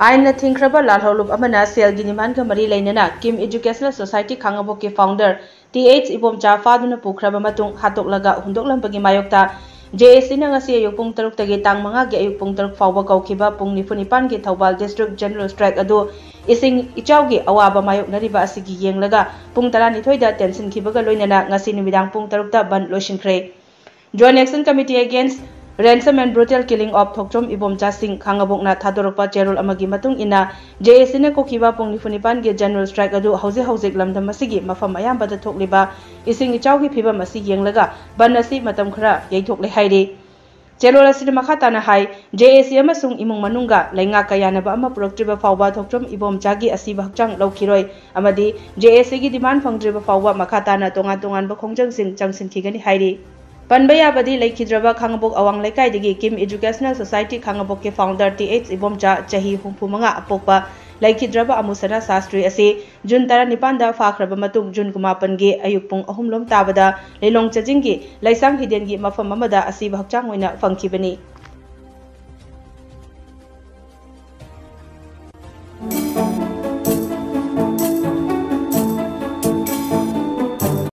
आइन थिंख्रबा लालहौलुप अमना सेलगी निमान मरी लेनना किम educational society Khangabok के फाउंडर TH इबोमचा फादुना पुख्रबा मतुंग हातोकलगा हुंदोकलंबगी मायोक्ता JAC na ngasi ayuk pung taruk tagi tang mga gi ayuk pung taruk fawba kaukiba pung nifunipan gi Thawbal District General Strike adu ising ichaw gi awaba mayok nariba asigi yenglaga pung tarani thoida tension kibaga loinana ngasi numidang pung taruk ta ban loishinkhre Joint Action Committee Against Ransom and Brutal Killing of Thokchom Ibomcha Singh Khangabokna Thadorokpa Cherol amagi matung ina JAC na kokiba pung nifunipan gi General Strike adu hauzik lamdam masigi mafam ayambada thokliba ising ichaw gi phiba masi yenglaga ban asi matam khara yaithok le hairi Cherol asida makata na hai JAC amasung imung manunga lainga kayana ba ama produktriba fawba Thokchom Ibomcha gi asiba hakchang laukiroi amadi JAC gi demand phangdriba fawba makata na tongan ba khongjang sing changsin khigani hairi Panbaya badi laikhidraba Khangabok awang laikai digi Kim Educational Society Khangabok ke founder TH Ibomcha chahi humphumanga apokpa laikhidraba amusana sastri ase Jun tara nipanda fakhraba matung Jun kumapan ge ayuk pung ahumlom tabada leilong chajing gi laisang hiden gi mafam amada asiba hakchang oina fangkhibani